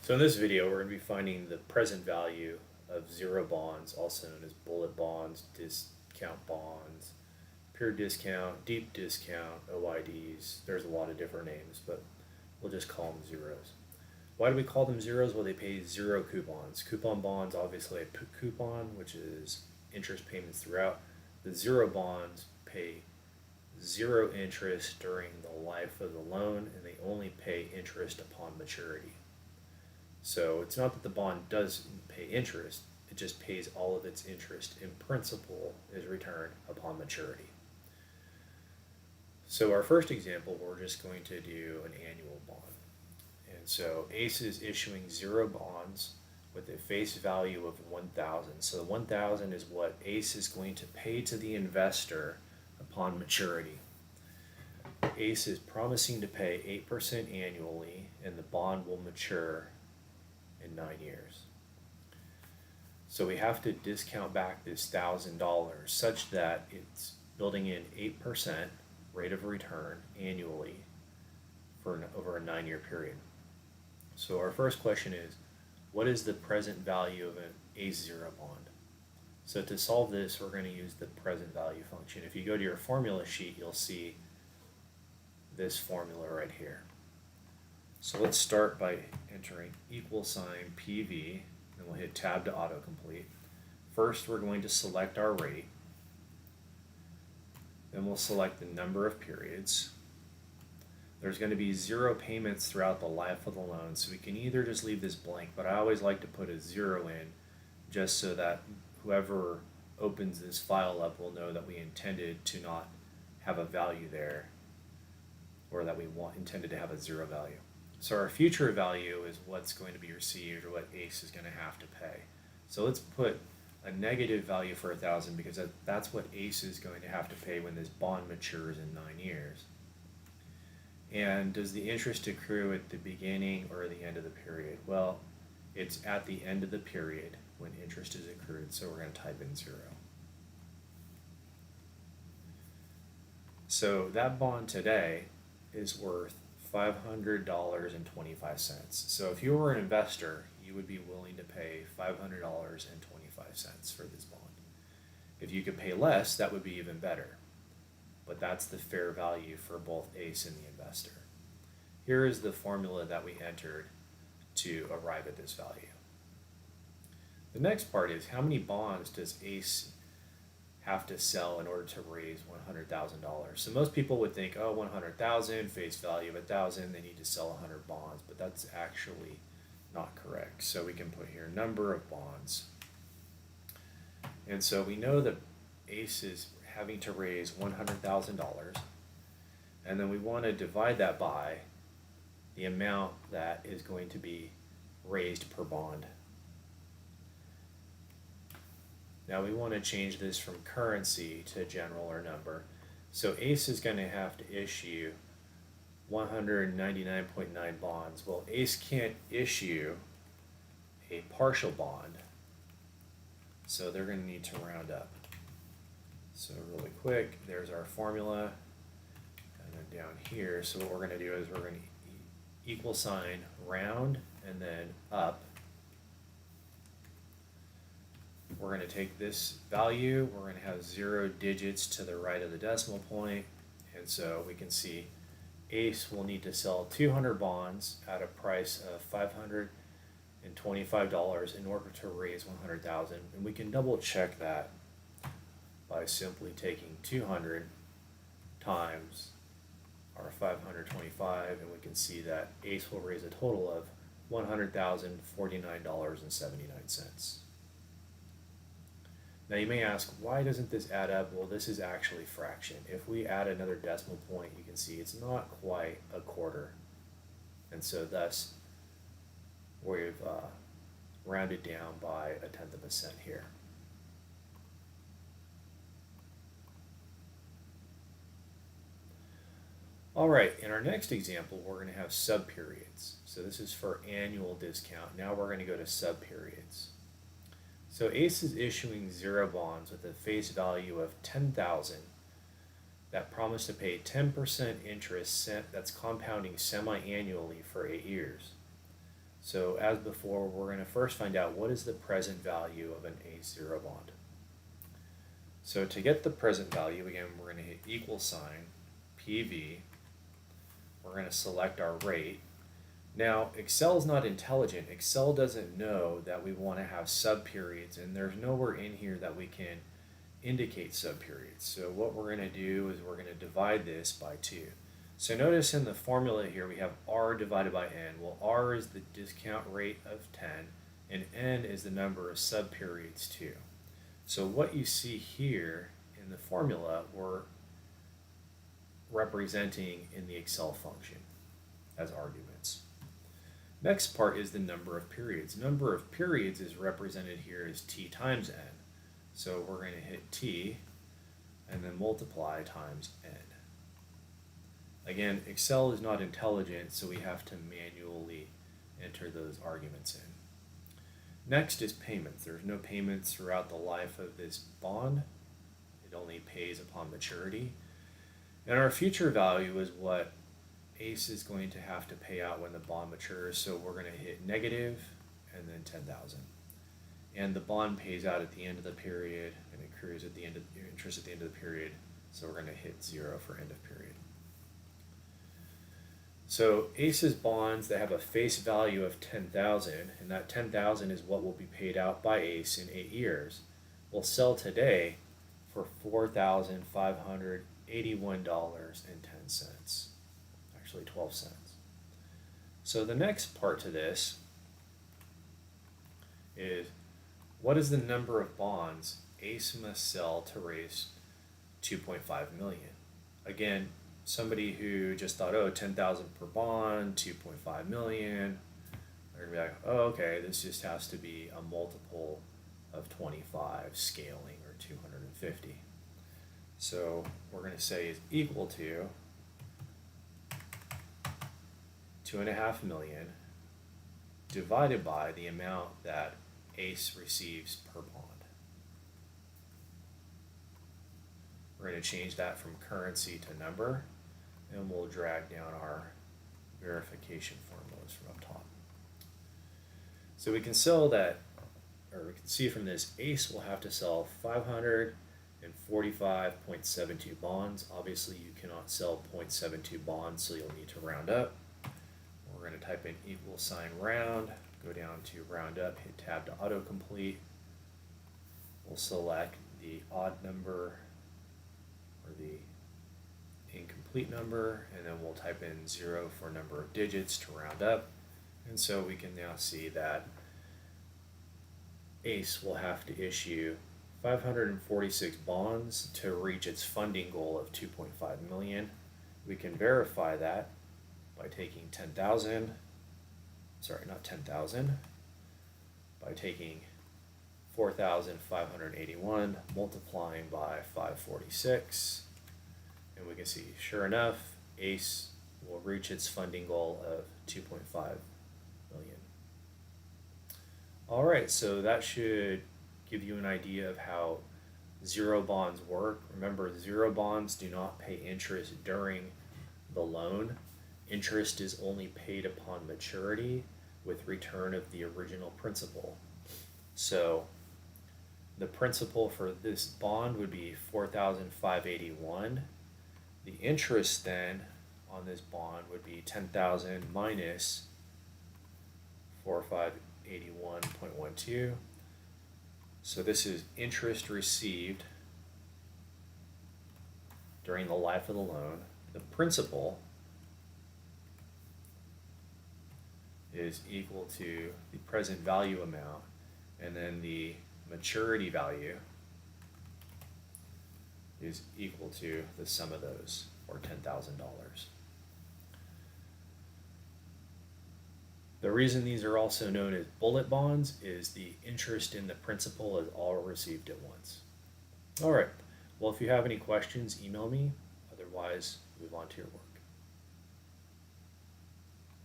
So in this video, we're going to be finding the present value of zero bonds, also known as bullet bonds, discount bonds, pure discount, deep discount, OIDs. There's a lot of different names, but we'll just call them zeros. Why do we call them zeros? Well, they pay zero coupons. Coupon bonds, obviously a coupon, which is interest payments throughout. The zero bonds pay zero interest during the life of the loan, and they only pay interest upon maturity. So it's not that the bond doesn't pay interest, it just pays all of its interest in principal is returned upon maturity. So our first example, we're just going to do an annual bond. And so ACE is issuing zero bonds with a face value of 1,000. So 1,000 is what ACE is going to pay to the investor upon maturity. ACE is promising to pay 8% annually, and the bond will mature in 9 years. So we have to discount back this $1,000 such that it's building in 8% rate of return annually for over a 9-year period. So our first question is, what is the present value of an ACE zero bond? So to solve this, we're going to use the present value function. If you go to your formula sheet, you'll see this formula right here. So let's start by entering equal sign PV, and we'll hit tab to autocomplete. First, we're going to select our rate. Then we'll select the number of periods. There's going to be zero payments throughout the life of the loan, so we can either just leave this blank, but I always like to put a zero in just so that whoever opens this file up will know that we intended to not have a value there, or that we intended to have a zero value. So our future value is what's going to be received, or what ACE is going to have to pay. So let's put a negative value for 1,000 because that's what ACE is going to have to pay when this bond matures in 9 years. And does the interest accrue at the beginning or the end of the period? Well, it's at the end of the period when interest is accrued, so we're going to type in 0. So that bond today is worth $500.25. So if you were an investor, you would be willing to pay $500.25 for this bond. If you could pay less, that would be even better. But that's the fair value for both ACE and the investor. Here is the formula that we entered to arrive at this value. The next part is, how many bonds does ACE have to sell in order to raise $100,000? So most people would think, oh, 100,000, face value of 1,000, they need to sell 100 bonds, but that's actually not correct. So we can put here number of bonds. And so we know that ACE is having to raise $100,000, and then we want to divide that by the amount that is going to be raised per bond. Now we want to change this from currency to general or number. So ACE is going to have to issue 199.9 bonds. Well, ACE can't issue a partial bond, so they're going to need to round up. So really quick, there's our formula, and then down here, so what we're going to do is we're going to equal sign round and then up. We're going to take this value, we're going to have 0 digits to the right of the decimal point, and so we can see ACE will need to sell 200 bonds at a price of $525 in order to raise 100,000, and we can double check that by simply taking 200 times our 525, and we can see that ACE will raise a total of $100,049.79. Now you may ask, why doesn't this add up? Well, this is actually fraction. If we add another decimal point, you can see it's not quite a quarter, and so thus we've rounded down by 1/10 of a cent here. All right, in our next example, we're going to have sub-periods. So this is for annual discount. Now we're going to go to sub-periods. So ACE is issuing 0 bonds with a face value of 10,000 that promise to pay 10% interest that's compounding semi-annually for 8 years. So as before, we're going to first find out what is the present value of an ACE zero bond. So to get the present value, again, we're going to hit equal sign, PV. We're going to select our rate. Now, Excel is not intelligent. Excel doesn't know that we want to have subperiods, and there's nowhere in here that we can indicate subperiods. So what we're going to do is we're going to divide this by 2. So notice in the formula here we have R divided by N. Well, R is the discount rate of 10, and N is the number of subperiods 2. So what you see here in the formula we're representing in the Excel function as arguments. Next part is the number of periods. Number of periods is represented here as T times N. So we're going to hit T and then multiply times N. Again, Excel is not intelligent, so we have to manually enter those arguments in. Next is payments. There's no payments throughout the life of this bond. It only pays upon maturity. And our future value is what ACE is going to have to pay out when the bond matures. So we're going to hit negative and then 10,000. And the bond pays out at the end of the period and accrues at the end of interest at the end of the period. So we're going to hit 0 for end of period. So ACE's bonds that have a face value of 10,000, and that 10,000 is what will be paid out by ACE in 8 years, will sell today for $4,581.10. Actually 12 cents. So the next part to this is what is the number of bonds ACE must sell to raise 2.5 million? Again, somebody who just thought, oh, 10,000 per bond, 2.5 million, they're gonna be like, oh, okay, this just has to be a multiple of 25 scaling, or 250. So we're gonna say is equal to 2.5 million divided by the amount that ACE receives per bond. We're going to change that from currency to number, and we'll drag down our verification formulas from up top. So we can sell that, or we can see from this, ACE will have to sell 545.72 bonds. Obviously you cannot sell 0.72 bonds, so you'll need to round up. We're going to type in equal sign round, go down to round up, hit tab to autocomplete. We'll select the odd number or the incomplete number, and then we'll type in 0 for number of digits to round up. And so we can now see that ACE will have to issue 546 bonds to reach its funding goal of 2.5 million. We can verify that by taking 10,000, by taking 4,581, multiplying by 546, and we can see, sure enough, ACE will reach its funding goal of 2.5 million. Alright, so that should give you an idea of how zero bonds work. Remember, zero bonds do not pay interest during the loan. Interest is only paid upon maturity with return of the original principal. So the principal for this bond would be 4,581. The interest then on this bond would be 10,000 minus 4,581.12. So this is interest received during the life of the loan. The principal is equal to the present value amount, and then the maturity value is equal to the sum of those, or $10,000. The reason these are also known as bullet bonds is the interest in the principal is all received at once. All right, well, if you have any questions, email me. Otherwise, move on to your work.